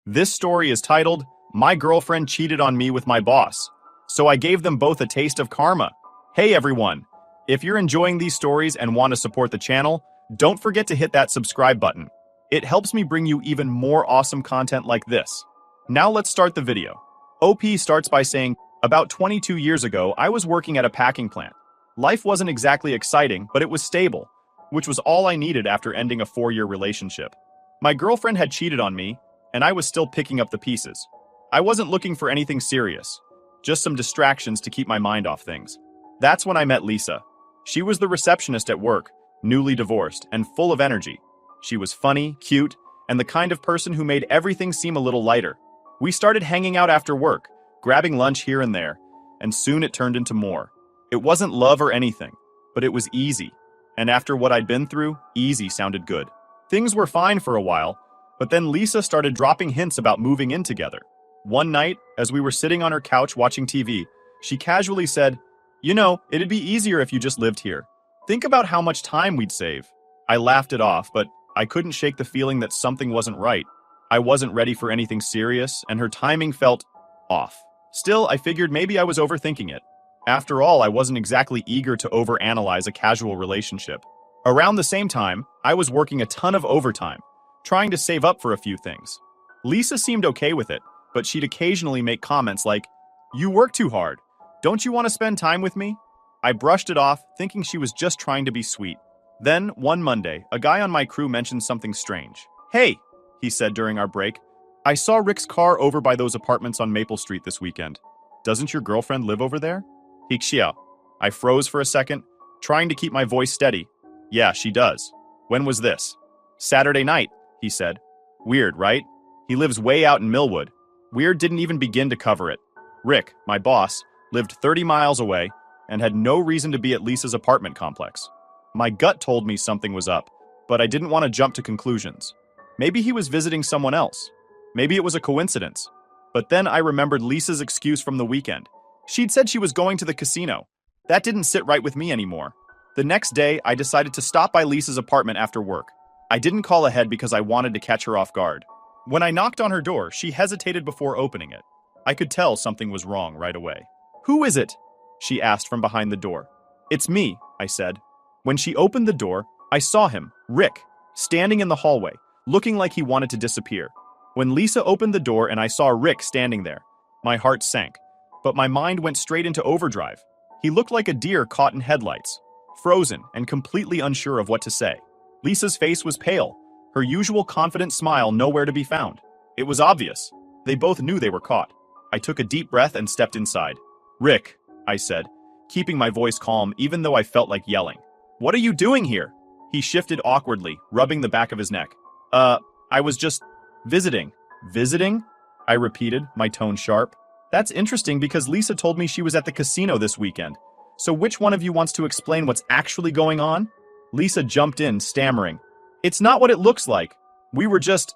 This story is titled, My Girlfriend Cheated on Me with My Boss. So I gave them both a taste of karma. Hey everyone! If you're enjoying these stories and want to support the channel, don't forget to hit that subscribe button. It helps me bring you even more awesome content like this. Now let's start the video. OP starts by saying, about 22 years ago, I was working at a packing plant. Life wasn't exactly exciting, but it was stable, which was all I needed after ending a 4-year relationship. My girlfriend had cheated on me, and I was still picking up the pieces. I wasn't looking for anything serious, just some distractions to keep my mind off things. That's when I met Lisa. She was the receptionist at work, newly divorced, and full of energy. She was funny, cute, and the kind of person who made everything seem a little lighter. We started hanging out after work, grabbing lunch here and there, and soon it turned into more. It wasn't love or anything, but it was easy. And after what I'd been through, easy sounded good. Things were fine for a while, but then Lisa started dropping hints about moving in together. One night, as we were sitting on her couch watching TV, she casually said, "You know, it'd be easier if you just lived here. Think about how much time we'd save." I laughed it off, but I couldn't shake the feeling that something wasn't right. I wasn't ready for anything serious, and her timing felt off. Still, I figured maybe I was overthinking it. After all, I wasn't exactly eager to overanalyze a casual relationship. Around the same time, I was working a ton of overtime, trying to save up for a few things. Lisa seemed okay with it, but she'd occasionally make comments like, "You work too hard. Don't you want to spend time with me?" I brushed it off, thinking she was just trying to be sweet. Then, one Monday, a guy on my crew mentioned something strange. "Hey," he said during our break, "I saw Rick's car over by those apartments on Maple Street this weekend. Doesn't your girlfriend live over there?" Hikshia. I froze for a second, trying to keep my voice steady. "Yeah, she does." "When was this?" "Saturday night," he said. Weird, right? He lives way out in Millwood. Weird didn't even begin to cover it. Rick, my boss, lived 30 miles away and had no reason to be at Lisa's apartment complex. My gut told me something was up, but I didn't want to jump to conclusions. Maybe he was visiting someone else. Maybe it was a coincidence. But then I remembered Lisa's excuse from the weekend. She'd said she was going to the casino. That didn't sit right with me anymore. The next day, I decided to stop by Lisa's apartment after work. I didn't call ahead because I wanted to catch her off guard. When I knocked on her door, she hesitated before opening it. I could tell something was wrong right away. "Who is it?" she asked from behind the door. "It's me," I said. When she opened the door, I saw him, Rick, standing in the hallway, looking like he wanted to disappear. When Lisa opened the door and I saw Rick standing there, my heart sank, but my mind went straight into overdrive. He looked like a deer caught in headlights, frozen and completely unsure of what to say. Lisa's face was pale, her usual confident smile nowhere to be found. It was obvious. They both knew they were caught. I took a deep breath and stepped inside. "Rick," I said, keeping my voice calm even though I felt like yelling. "What are you doing here?" He shifted awkwardly, rubbing the back of his neck. I was just visiting." "Visiting?" I repeated, my tone sharp. "That's interesting because Lisa told me she was at the casino this weekend. So which one of you wants to explain what's actually going on?" Lisa jumped in, stammering. "It's not what it looks like. We were just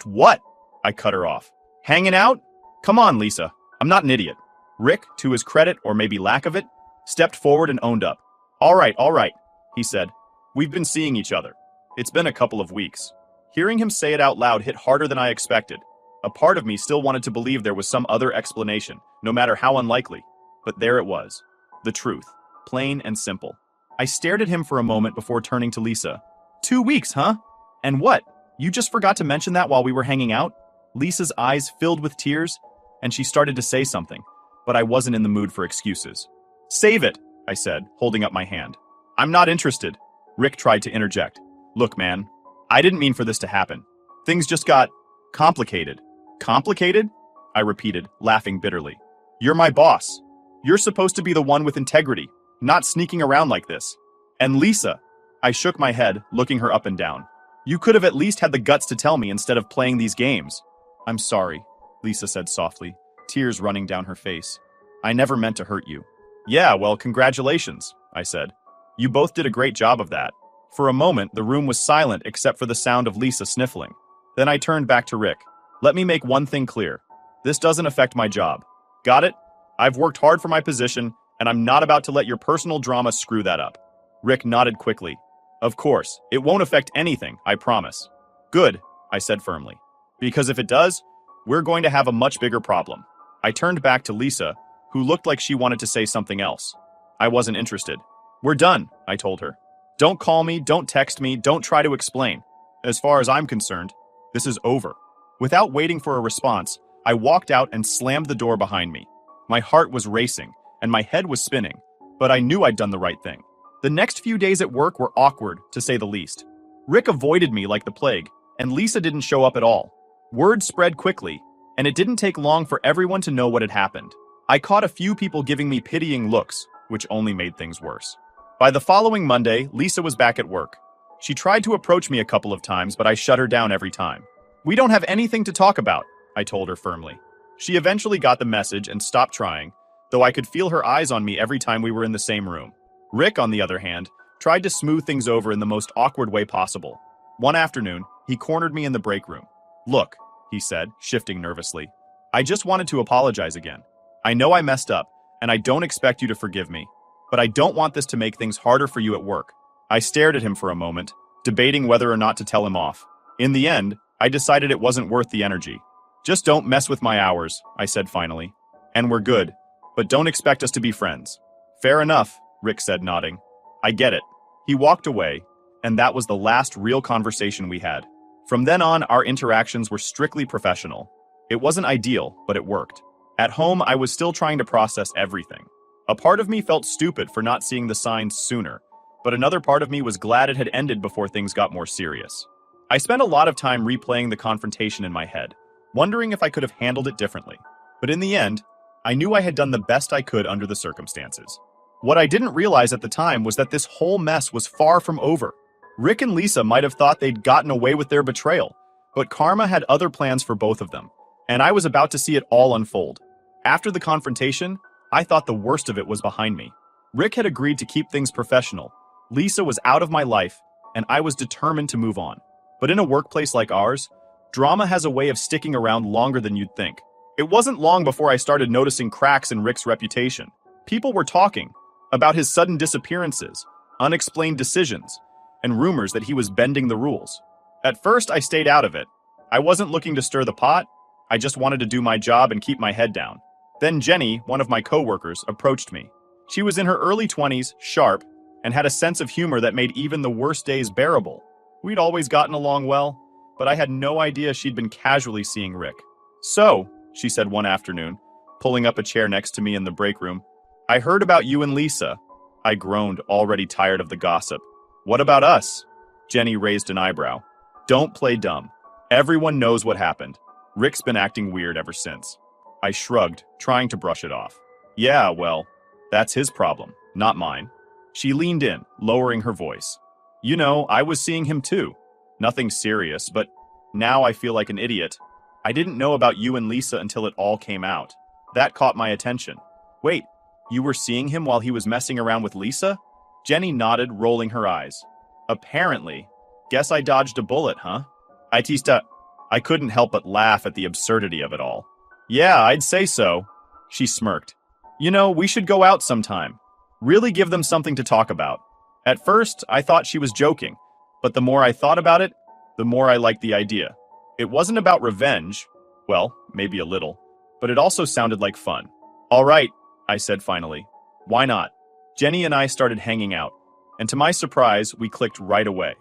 what?" I cut her off. "Hanging out? Come on, Lisa. I'm not an idiot." Rick, to his credit, or maybe lack of it, stepped forward and owned up. All right, he said. "We've been seeing each other. It's been a couple of weeks." Hearing him say it out loud hit harder than I expected. A part of me still wanted to believe there was some other explanation, no matter how unlikely. But there it was. The truth. Plain and simple. I stared at him for a moment before turning to Lisa. 2 weeks, huh? And what? You just forgot to mention that while we were hanging out?" Lisa's eyes filled with tears, and she started to say something, but I wasn't in the mood for excuses. "Save it," I said, holding up my hand. "I'm not interested." Rick tried to interject. "Look, man, I didn't mean for this to happen. Things just got complicated." "Complicated?" I repeated, laughing bitterly. "You're my boss. You're supposed to be the one with integrity, not sneaking around like this. And Lisa," I shook my head, looking her up and down. "You could have at least had the guts to tell me instead of playing these games." "I'm sorry," Lisa said softly, tears running down her face. "I never meant to hurt you." "Yeah, well, congratulations," I said. "You both did a great job of that." For a moment, the room was silent except for the sound of Lisa sniffling. Then I turned back to Rick. "Let me make one thing clear. This doesn't affect my job. Got it? I've worked hard for my position, and I'm not about to let your personal drama screw that up." Rick nodded quickly. "Of course, it won't affect anything, I promise." "Good," I said firmly. "Because if it does, We're going to have a much bigger problem. I turned back to Lisa, who looked like she wanted to say something else. I wasn't interested. We're done, I told her. Don't call me, don't text me, don't try to explain. As far as I'm concerned, this is over. Without waiting for a response, I walked out and slammed the door behind me. My heart was racing, and my head was spinning, but I knew I'd done the right thing. The next few days at work were awkward, to say the least. Rick avoided me like the plague, and Lisa didn't show up at all. Word spread quickly, and it didn't take long for everyone to know what had happened. I caught a few people giving me pitying looks, which only made things worse. By the following Monday, Lisa was back at work. She tried to approach me a couple of times, but I shut her down every time. We don't have anything to talk about, I told her firmly. She eventually got the message and stopped trying, though I could feel her eyes on me every time we were in the same room. Rick, on the other hand, tried to smooth things over in the most awkward way possible. One afternoon, he cornered me in the break room. Look, he said, shifting nervously. I just wanted to apologize again. I know I messed up, and I don't expect you to forgive me, but I don't want this to make things harder for you at work. I stared at him for a moment, debating whether or not to tell him off. In the end, I decided it wasn't worth the energy. Just don't mess with my hours, I said finally. And we're good, but don't expect us to be friends. Fair enough, Rick said, nodding. I get it. He walked away, and that was the last real conversation we had. From then on, our interactions were strictly professional. It wasn't ideal, but it worked. At home, I was still trying to process everything. A part of me felt stupid for not seeing the signs sooner, but another part of me was glad it had ended before things got more serious. I spent a lot of time replaying the confrontation in my head, wondering if I could have handled it differently. But in the end, I knew I had done the best I could under the circumstances. What I didn't realize at the time was that this whole mess was far from over. Rick and Lisa might have thought they'd gotten away with their betrayal, but karma had other plans for both of them, and I was about to see it all unfold. After the confrontation, I thought the worst of it was behind me. Rick had agreed to keep things professional. Lisa was out of my life, and I was determined to move on. But in a workplace like ours, drama has a way of sticking around longer than you'd think. It wasn't long before I started noticing cracks in Rick's reputation. People were talking about his sudden disappearances, unexplained decisions, and rumors that he was bending the rules. At first, I stayed out of it. I wasn't looking to stir the pot. I just wanted to do my job and keep my head down. Then Jenny, one of my coworkers, approached me. She was in her early 20s, sharp, and had a sense of humor that made even the worst days bearable. We'd always gotten along well, but I had no idea she'd been casually seeing Rick. So, she said one afternoon, pulling up a chair next to me in the break room, I heard about you and Lisa. I groaned, already tired of the gossip. What about us? Jenny raised an eyebrow. Don't play dumb. Everyone knows what happened. Rick's been acting weird ever since. I shrugged, trying to brush it off. Yeah, well, that's his problem, not mine. She leaned in, lowering her voice. You know, I was seeing him too. Nothing serious, but now I feel like an idiot. I didn't know about you and Lisa until it all came out. That caught my attention. Wait, you were seeing him while he was messing around with Lisa? Jenny nodded, rolling her eyes. Apparently. Guess I dodged a bullet, huh? I couldn't help but laugh at the absurdity of it all. Yeah, I'd say so. She smirked. You know, we should go out sometime. Really give them something to talk about. At first, I thought she was joking, but the more I thought about it, the more I liked the idea. It wasn't about revenge. Well, maybe a little, but it also sounded like fun. All right, I said finally. Why not? Jenny and I started hanging out, and to my surprise, we clicked right away.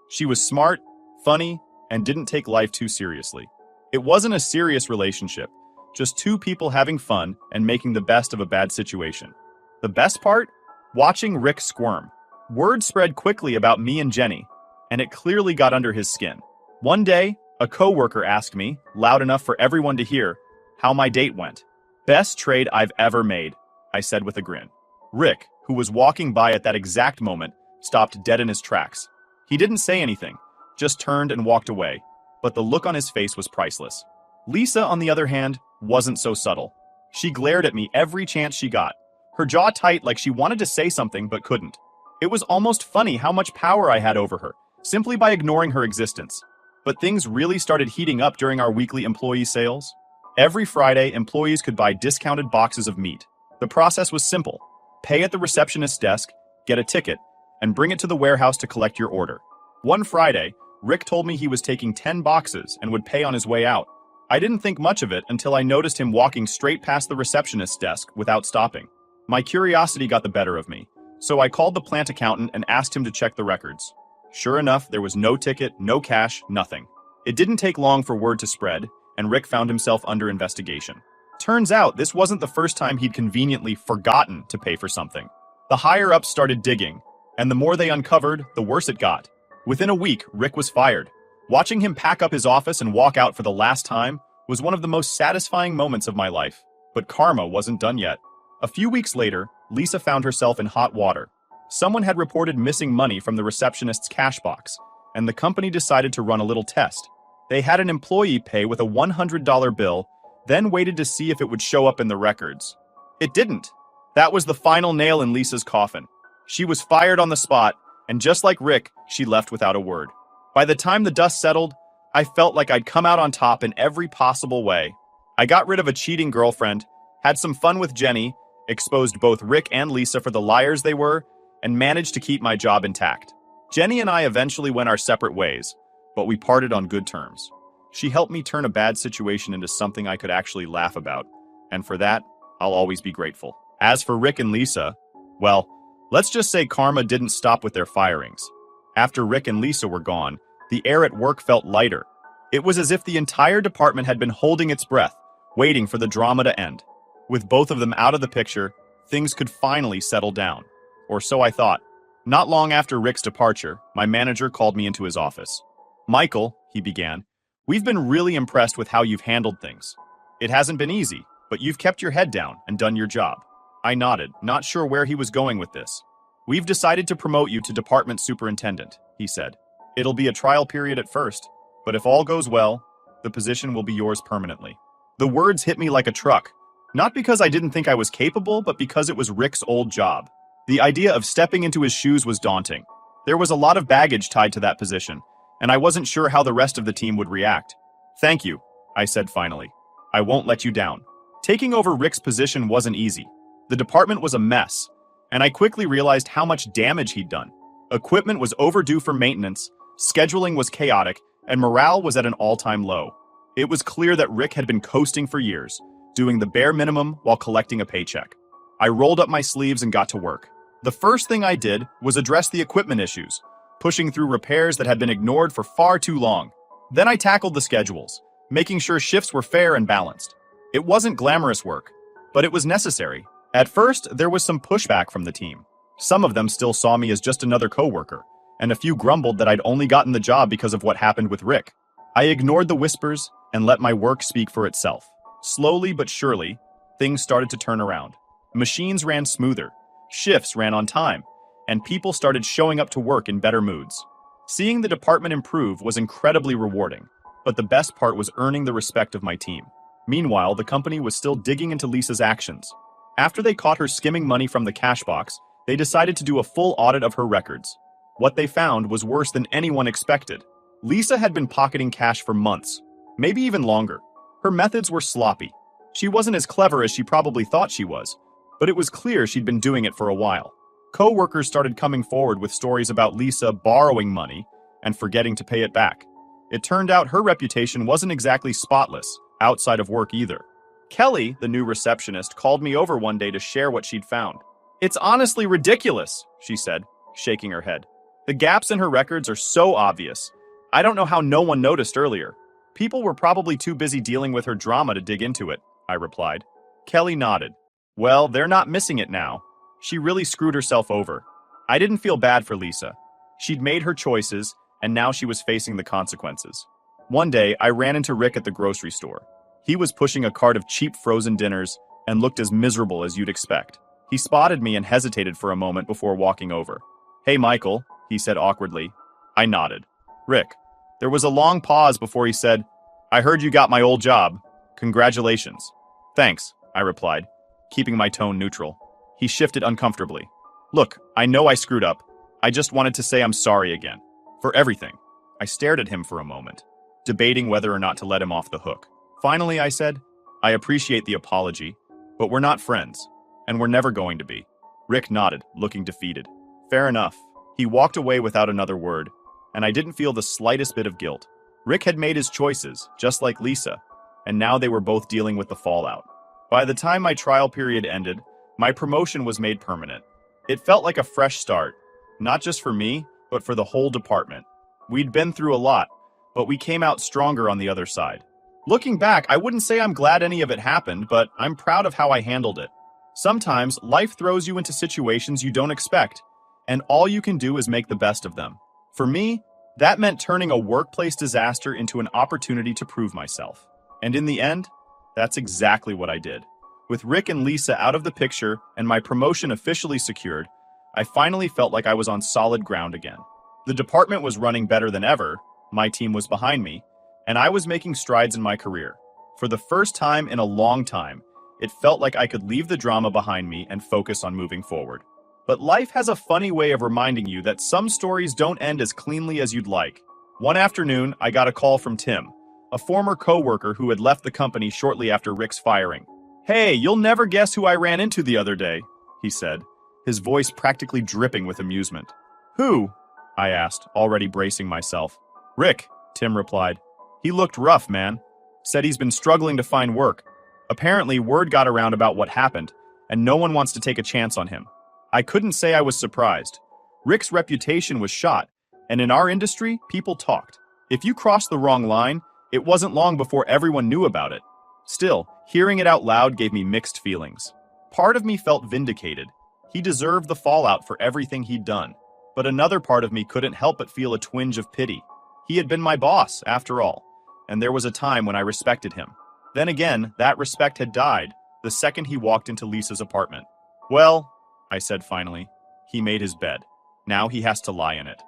She was smart, funny, and didn't take life too seriously. It wasn't a serious relationship, just two people having fun and making the best of a bad situation. The best part? Watching Rick squirm. Word spread quickly about me and Jenny, and it clearly got under his skin. One day, a coworker asked me, loud enough for everyone to hear, how my date went. Best trade I've ever made, I said with a grin. Rick, who was walking by at that exact moment, stopped dead in his tracks. He didn't say anything, just turned and walked away, but the look on his face was priceless. Lisa, on the other hand, wasn't so subtle. She glared at me every chance she got, her jaw tight like she wanted to say something but couldn't. It was almost funny how much power I had over her, simply by ignoring her existence. But things really started heating up during our weekly employee sales. Every Friday, employees could buy discounted boxes of meat. The process was simple. Pay at the receptionist's desk, get a ticket, and bring it to the warehouse to collect your order. One Friday, Rick told me he was taking 10 boxes and would pay on his way out. I didn't think much of it until I noticed him walking straight past the receptionist's desk without stopping. My curiosity got the better of me, so I called the plant accountant and asked him to check the records. Sure enough, there was no ticket, no cash, nothing. It didn't take long for word to spread, and Rick found himself under investigation. Turns out this wasn't the first time he'd conveniently forgotten to pay for something. The higher-ups started digging, and the more they uncovered, the worse it got. Within a week, Rick was fired. Watching him pack up his office and walk out for the last time was one of the most satisfying moments of my life. But karma wasn't done yet. A few weeks later, Lisa found herself in hot water. Someone had reported missing money from the receptionist's cash box, and the company decided to run a little test. They had an employee pay with a $100 bill, then waited to see if it would show up in the records. It didn't. That was the final nail in Lisa's coffin. She was fired on the spot, and just like Rick, she left without a word. By the time the dust settled, I felt like I'd come out on top in every possible way. I got rid of a cheating girlfriend, had some fun with Jenny, exposed both Rick and Lisa for the liars they were, and managed to keep my job intact. Jenny and I eventually went our separate ways, but we parted on good terms. She helped me turn a bad situation into something I could actually laugh about, and for that, I'll always be grateful. As for Rick and Lisa, well, let's just say karma didn't stop with their firings. After Rick and Lisa were gone, the air at work felt lighter. It was as if the entire department had been holding its breath, waiting for the drama to end. With both of them out of the picture, things could finally settle down. Or so I thought. Not long after Rick's departure, my manager called me into his office. "Michael," he began, "we've been really impressed with how you've handled things. It hasn't been easy, but you've kept your head down and done your job." I nodded, not sure where he was going with this. "We've decided to promote you to department superintendent," he said. "It'll be a trial period at first, but if all goes well, the position will be yours permanently." The words hit me like a truck, not because I didn't think I was capable, but because it was Rick's old job. The idea of stepping into his shoes was daunting. There was a lot of baggage tied to that position, and I wasn't sure how the rest of the team would react. "Thank you," I said finally. "I won't let you down." Taking over Rick's position wasn't easy. The department was a mess, and I quickly realized how much damage he'd done. Equipment was overdue for maintenance, scheduling was chaotic, and morale was at an all-time low. It was clear that Rick had been coasting for years, doing the bare minimum while collecting a paycheck. I rolled up my sleeves and got to work. The first thing I did was address the equipment issues, pushing through repairs that had been ignored for far too long. Then I tackled the schedules, making sure shifts were fair and balanced. It wasn't glamorous work, but it was necessary. At first, there was some pushback from the team. Some of them still saw me as just another coworker, and a few grumbled that I'd only gotten the job because of what happened with Rick. I ignored the whispers and let my work speak for itself. Slowly but surely, things started to turn around. Machines ran smoother, shifts ran on time, and people started showing up to work in better moods. Seeing the department improve was incredibly rewarding, but the best part was earning the respect of my team. Meanwhile, the company was still digging into Lisa's actions. After they caught her skimming money from the cash box, they decided to do a full audit of her records. What they found was worse than anyone expected. Lisa had been pocketing cash for months, maybe even longer. Her methods were sloppy. She wasn't as clever as she probably thought she was, but it was clear she'd been doing it for a while. Co-workers started coming forward with stories about Lisa borrowing money and forgetting to pay it back. It turned out her reputation wasn't exactly spotless, outside of work either. Kelly, the new receptionist, called me over one day to share what she'd found. "It's honestly ridiculous," she said, shaking her head. "The gaps in her records are so obvious. I don't know how no one noticed earlier. People were probably too busy dealing with her drama to dig into it," I replied. Kelly nodded. "Well, they're not missing it now. She really screwed herself over." I didn't feel bad for Lisa. She'd made her choices, and now she was facing the consequences. One day, I ran into Rick at the grocery store. He was pushing a cart of cheap frozen dinners and looked as miserable as you'd expect. He spotted me and hesitated for a moment before walking over. "Hey, Michael," he said awkwardly. I nodded. "Rick." There was a long pause before he said, "I heard you got my old job. Congratulations." "Thanks," I replied, keeping my tone neutral. He shifted uncomfortably. "Look, I know I screwed up. I just wanted to say I'm sorry again. For everything." I stared at him for a moment, debating whether or not to let him off the hook. Finally, I said, "I appreciate the apology, but we're not friends, and we're never going to be." Rick nodded, looking defeated. "Fair enough." He walked away without another word, and I didn't feel the slightest bit of guilt. Rick had made his choices, just like Lisa. and now they were both dealing with the fallout. By the time my trial period ended, my promotion was made permanent. It felt like a fresh start, not just for me, but for the whole department. We'd been through a lot, but we came out stronger on the other side. Looking back, I wouldn't say I'm glad any of it happened, but I'm proud of how I handled it. Sometimes life throws you into situations you don't expect, and all you can do is make the best of them. For me, that meant turning a workplace disaster into an opportunity to prove myself. And in the end, that's exactly what I did. With Rick and Lisa out of the picture and my promotion officially secured, I finally felt like I was on solid ground again. The department was running better than ever, my team was behind me, and I was making strides in my career. For the first time in a long time, it felt like I could leave the drama behind me and focus on moving forward. But life has a funny way of reminding you that some stories don't end as cleanly as you'd like. One afternoon, I got a call from Tim, a former coworker who had left the company shortly after Rick's firing. "Hey, you'll never guess who I ran into the other day," he said, his voice practically dripping with amusement. "Who?" I asked, already bracing myself. "Rick," Tim replied. "He looked rough, man. Said he's been struggling to find work. Apparently, word got around about what happened, and no one wants to take a chance on him." I couldn't say I was surprised. Rick's reputation was shot, and in our industry, people talked. If you crossed the wrong line, it wasn't long before everyone knew about it. Still, hearing it out loud gave me mixed feelings. Part of me felt vindicated. He deserved the fallout for everything he'd done. But another part of me couldn't help but feel a twinge of pity. He had been my boss, after all, and there was a time when I respected him. Then again, that respect had died the second he walked into Lisa's apartment. "Well," I said finally, "he made his bed. Now he has to lie in it."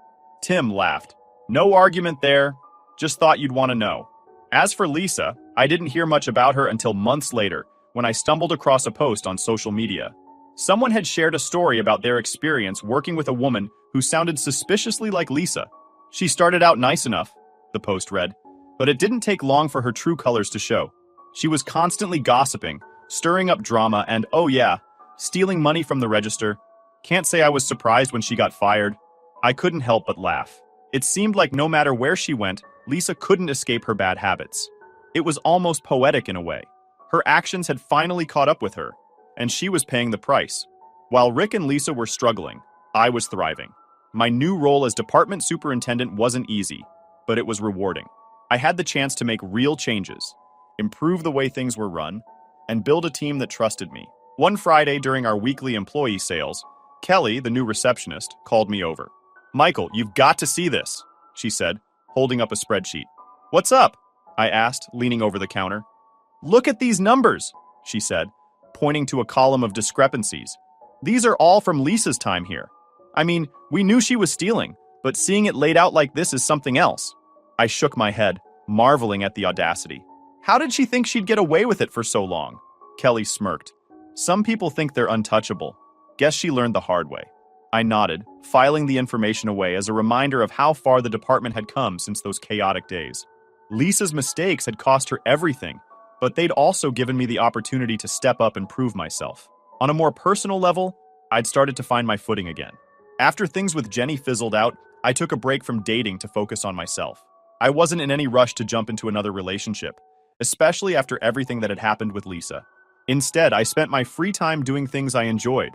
Tim laughed. "No argument there. Just thought you'd want to know." As for Lisa, I didn't hear much about her until months later, when I stumbled across a post on social media. Someone had shared a story about their experience working with a woman who sounded suspiciously like Lisa. "She started out nice enough," the post read, "but it didn't take long for her true colors to show. She was constantly gossiping, stirring up drama, and oh yeah, stealing money from the register. Can't say I was surprised when she got fired." I couldn't help but laugh. It seemed like no matter where she went, Lisa couldn't escape her bad habits. It was almost poetic in a way. Her actions had finally caught up with her, and she was paying the price. While Rick and Lisa were struggling, I was thriving. My new role as department superintendent wasn't easy, but it was rewarding. I had the chance to make real changes, improve the way things were run, and build a team that trusted me. One Friday during our weekly employee sales, Kelly, the new receptionist, called me over. "Michael, you've got to see this," she said, holding up a spreadsheet. "What's up?" I asked, leaning over the counter. "Look at these numbers," she said, pointing to a column of discrepancies. "These are all from Lisa's time here. I mean, we knew she was stealing, but seeing it laid out like this is something else." I shook my head, marveling at the audacity. "How did she think she'd get away with it for so long?" Kelly smirked. "Some people think they're untouchable. Guess she learned the hard way." I nodded, filing the information away as a reminder of how far the department had come since those chaotic days. Lisa's mistakes had cost her everything, but they'd also given me the opportunity to step up and prove myself. On a more personal level, I'd started to find my footing again. After things with Jenny fizzled out, I took a break from dating to focus on myself. I wasn't in any rush to jump into another relationship, especially after everything that had happened with Lisa. Instead, I spent my free time doing things I enjoyed: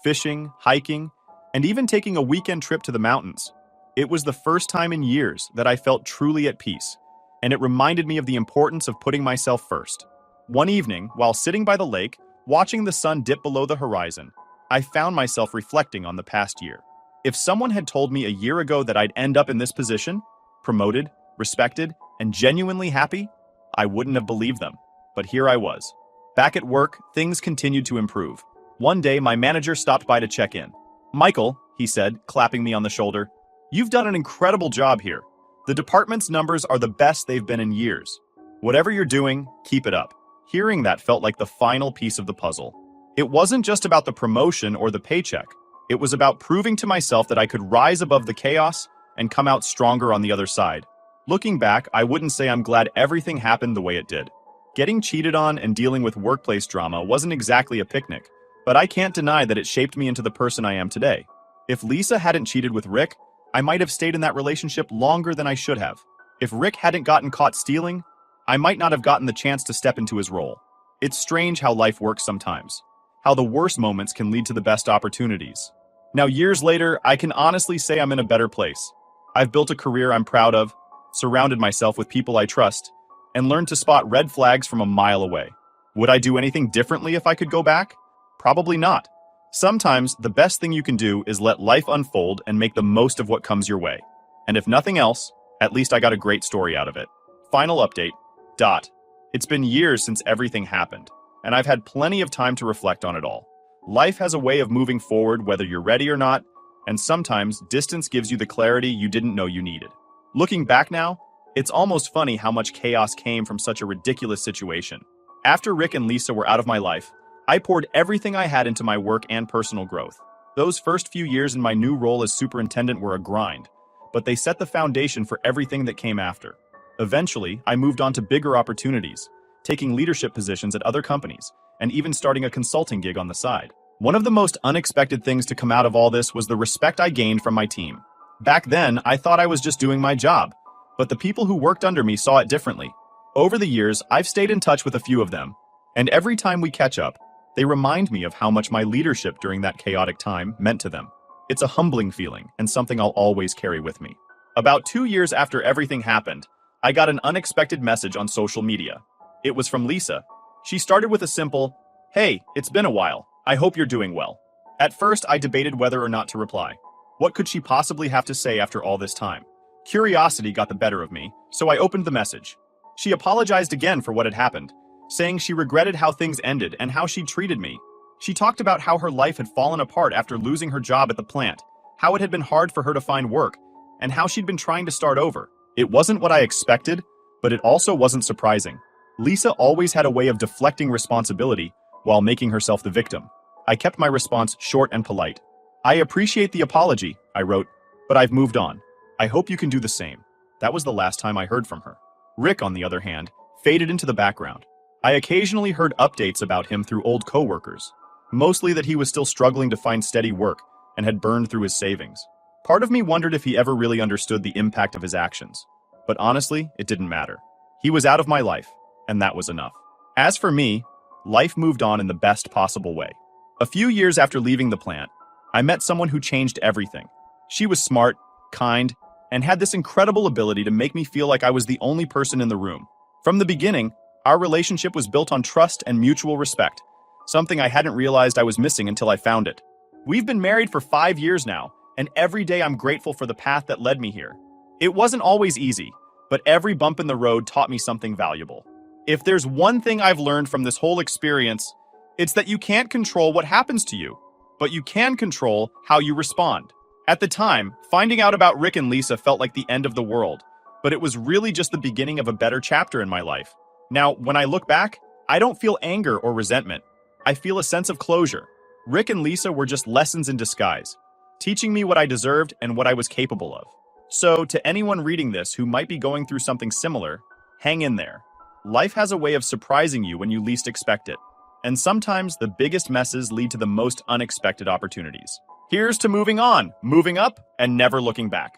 fishing, hiking, and even taking a weekend trip to the mountains. It was the first time in years that I felt truly at peace, and it reminded me of the importance of putting myself first. One evening, while sitting by the lake, watching the sun dip below the horizon, I found myself reflecting on the past year. If someone had told me a year ago that I'd end up in this position, promoted, respected, and genuinely happy, I wouldn't have believed them. But here I was. Back at work, things continued to improve. One day, my manager stopped by to check in. "Michael," he said, clapping me on the shoulder, "you've done an incredible job here. The department's numbers are the best they've been in years. Whatever you're doing, keep it up." Hearing that felt like the final piece of the puzzle. It wasn't just about the promotion or the paycheck. It was about proving to myself that I could rise above the chaos and come out stronger on the other side. Looking back, I wouldn't say I'm glad everything happened the way it did. Getting cheated on and dealing with workplace drama wasn't exactly a picnic, but I can't deny that it shaped me into the person I am today. If Lisa hadn't cheated with Rick, I might have stayed in that relationship longer than I should have. If Rick hadn't gotten caught stealing, I might not have gotten the chance to step into his role. It's strange how life works sometimes, how the worst moments can lead to the best opportunities. Now, years later, I can honestly say I'm in a better place. I've built a career I'm proud of, surrounded myself with people I trust, and learned to spot red flags from a mile away. Would I do anything differently if I could go back? Probably not. Sometimes the best thing you can do is let life unfold and make the most of what comes your way. And if nothing else, at least I got a great story out of it. Final update. It's been years since everything happened, and I've had plenty of time to reflect on it all. Life has a way of moving forward whether you're ready or not, and sometimes distance gives you the clarity you didn't know you needed. Looking back now, it's almost funny how much chaos came from such a ridiculous situation. After Rick and Lisa were out of my life, I poured everything I had into my work and personal growth. Those first few years in my new role as superintendent were a grind, but they set the foundation for everything that came after. Eventually, I moved on to bigger opportunities, taking leadership positions at other companies, and even starting a consulting gig on the side. One of the most unexpected things to come out of all this was the respect I gained from my team. Back then, I thought I was just doing my job, but the people who worked under me saw it differently. Over the years, I've stayed in touch with a few of them, and every time we catch up, they remind me of how much my leadership during that chaotic time meant to them. It's a humbling feeling and something I'll always carry with me. About 2 years after everything happened, I got an unexpected message on social media. It was from Lisa. She started with a simple, "Hey, it's been a while. I hope you're doing well." At first, I debated whether or not to reply. What could she possibly have to say after all this time? Curiosity got the better of me, so I opened the message. She apologized again for what had happened, saying she regretted how things ended and how she treated me. She talked about how her life had fallen apart after losing her job at the plant, how it had been hard for her to find work, and how she'd been trying to start over. It wasn't what I expected, but it also wasn't surprising. Lisa always had a way of deflecting responsibility while making herself the victim. I kept my response short and polite. "I appreciate the apology," I wrote, "but I've moved on. I hope you can do the same." That was the last time I heard from her. Rick, on the other hand, faded into the background. I occasionally heard updates about him through old coworkers, mostly that he was still struggling to find steady work and had burned through his savings. Part of me wondered if he ever really understood the impact of his actions. But honestly, it didn't matter. He was out of my life, and that was enough. As for me, life moved on in the best possible way. A few years after leaving the plant, I met someone who changed everything. She was smart, kind, and had this incredible ability to make me feel like I was the only person in the room. From the beginning, our relationship was built on trust and mutual respect, something I hadn't realized I was missing until I found it. We've been married for 5 years now, and every day I'm grateful for the path that led me here. It wasn't always easy, but every bump in the road taught me something valuable. If there's one thing I've learned from this whole experience, it's that you can't control what happens to you, but you can control how you respond. At the time, finding out about Rick and Lisa felt like the end of the world, but it was really just the beginning of a better chapter in my life. Now, when I look back, I don't feel anger or resentment. I feel a sense of closure. Rick and Lisa were just lessons in disguise, teaching me what I deserved and what I was capable of. So, to anyone reading this who might be going through something similar, hang in there. Life has a way of surprising you when you least expect it. And sometimes the biggest messes lead to the most unexpected opportunities. Here's to moving on, moving up, and never looking back.